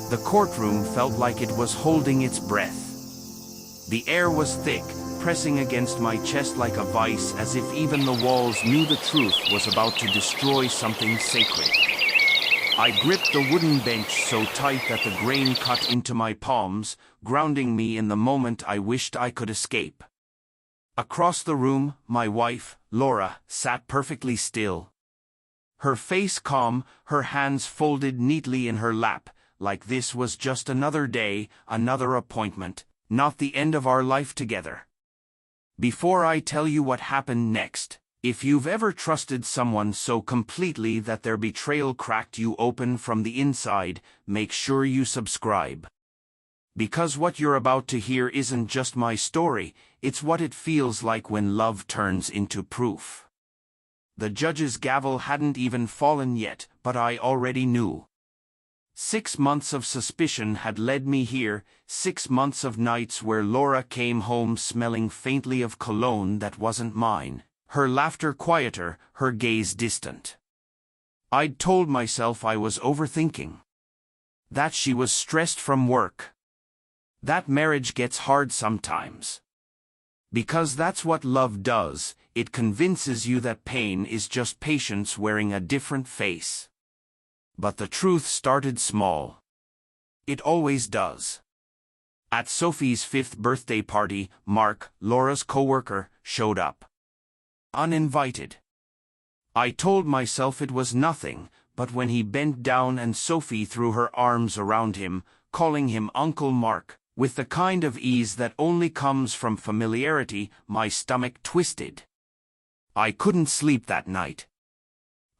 The courtroom felt like it was holding its breath. The air was thick, pressing against my chest like a vice, as if even the walls knew the truth was about to destroy something sacred. I gripped the wooden bench so tight that the grain cut into my palms, grounding me in the moment I wished I could escape. Across the room, my wife, Laura, sat perfectly still. Her face calm, her hands folded neatly in her lap, like this was just another day, another appointment, not the end of our life together. Before I tell you what happened next, if you've ever trusted someone so completely that their betrayal cracked you open from the inside, make sure you subscribe. Because what you're about to hear isn't just my story, it's what it feels like when love turns into proof. The judge's gavel hadn't even fallen yet, but I already knew. 6 months of suspicion had led me here, 6 months of nights where Laura came home smelling faintly of cologne that wasn't mine, her laughter quieter, her gaze distant. I'd told myself I was overthinking. That she was stressed from work. That marriage gets hard sometimes. Because that's what love does, it convinces you that pain is just patience wearing a different face. But the truth started small. It always does. At Sophie's 5th birthday party, Mark, Laura's co-worker, showed up. Uninvited. I told myself it was nothing, but when he bent down and Sophie threw her arms around him, calling him Uncle Mark, with the kind of ease that only comes from familiarity, my stomach twisted. I couldn't sleep that night.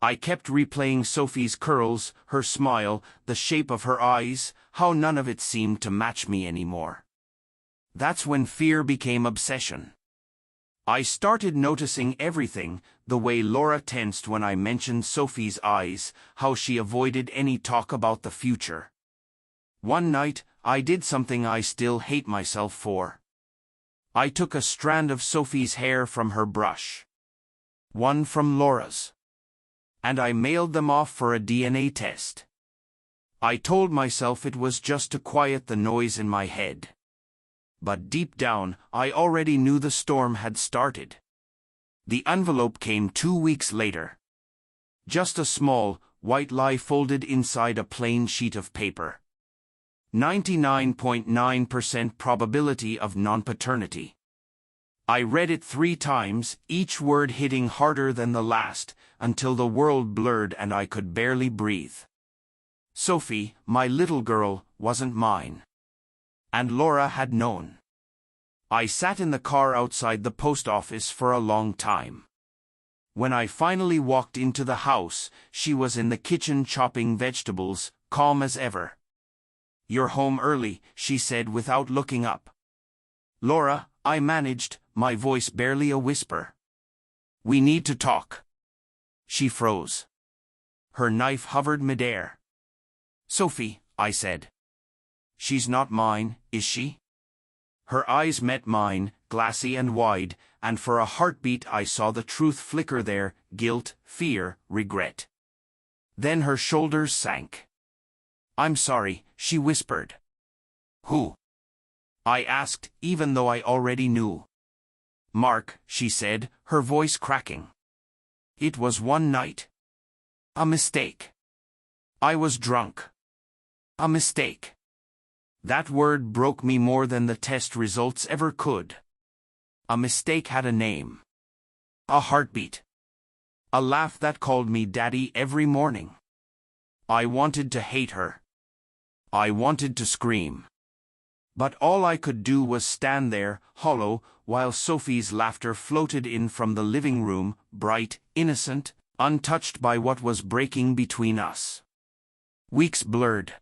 I kept replaying Sophie's curls, her smile, the shape of her eyes, how none of it seemed to match me anymore. That's when fear became obsession. I started noticing everything, the way Laura tensed when I mentioned Sophie's eyes, how she avoided any talk about the future. One night, I did something I still hate myself for. I took a strand of Sophie's hair from her brush. One from Laura's. And I mailed them off for a DNA test. I told myself it was just to quiet the noise in my head. But deep down, I already knew the storm had started. The envelope came 2 weeks later. Just a small, white lie folded inside a plain sheet of paper. 99.9% probability of non-paternity. I read it 3 times, each word hitting harder than the last, until the world blurred and I could barely breathe. Sophie, my little girl, wasn't mine. And Laura had known. I sat in the car outside the post office for a long time. When I finally walked into the house, she was in the kitchen chopping vegetables, calm as ever. "You're home early," she said without looking up. "Laura," I managed, my voice barely a whisper. "We need to talk." She froze. Her knife hovered midair. "Sophie," I said. "She's not mine, is she?" Her eyes met mine, glassy and wide, and for a heartbeat I saw the truth flicker there, guilt, fear, regret. Then her shoulders sank. "I'm sorry," she whispered. "Who?" I asked, even though I already knew. "Mark," she said, her voice cracking. "It was one night. A mistake. I was drunk. A mistake." That word broke me more than the test results ever could. A mistake had a name. A heartbeat. A laugh that called me Daddy every morning. I wanted to hate her. I wanted to scream. But all I could do was stand there, hollow, while Sophie's laughter floated in from the living room, bright, innocent, untouched by what was breaking between us. Weeks blurred.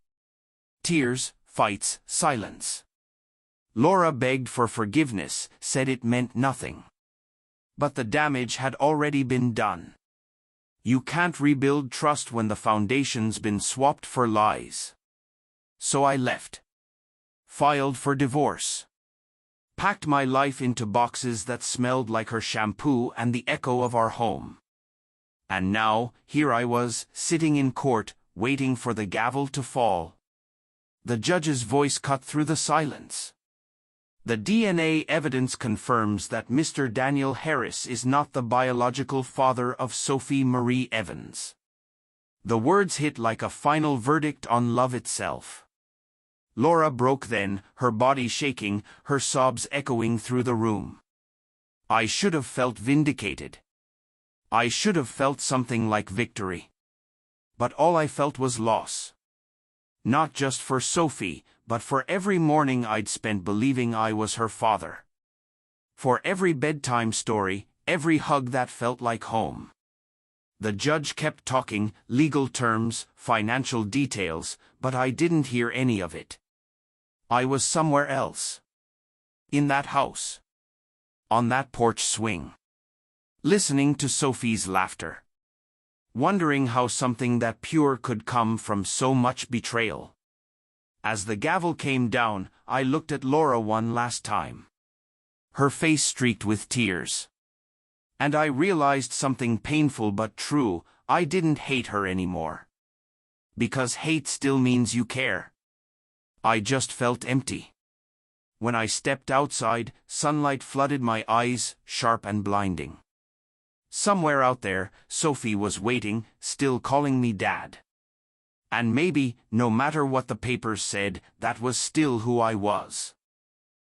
Tears, fights, silence. Laura begged for forgiveness, said it meant nothing. But the damage had already been done. You can't rebuild trust when the foundation's been swapped for lies. So I left. Filed for divorce. Packed my life into boxes that smelled like her shampoo and the echo of our home. And now, here I was, sitting in court, waiting for the gavel to fall. The judge's voice cut through the silence. The DNA evidence confirms that Mr. Daniel Harris is not the biological father of Sophie Marie Evans. The words hit like a final verdict on love itself. Laura broke then, her body shaking, her sobs echoing through the room. I should have felt vindicated. I should have felt something like victory. But all I felt was loss. Not just for Sophie, but for every morning I'd spent believing I was her father. For every bedtime story, every hug that felt like home. The judge kept talking, legal terms, financial details, but I didn't hear any of it. I was somewhere else. In that house. On that porch swing. Listening to Sophie's laughter. Wondering how something that pure could come from so much betrayal. As the gavel came down, I looked at Laura one last time. Her face streaked with tears. And I realized something painful but true: I didn't hate her anymore. Because hate still means you care. I just felt empty. When I stepped outside, sunlight flooded my eyes, sharp and blinding. Somewhere out there, Sophie was waiting, still calling me Dad. And maybe, no matter what the papers said, that was still who I was.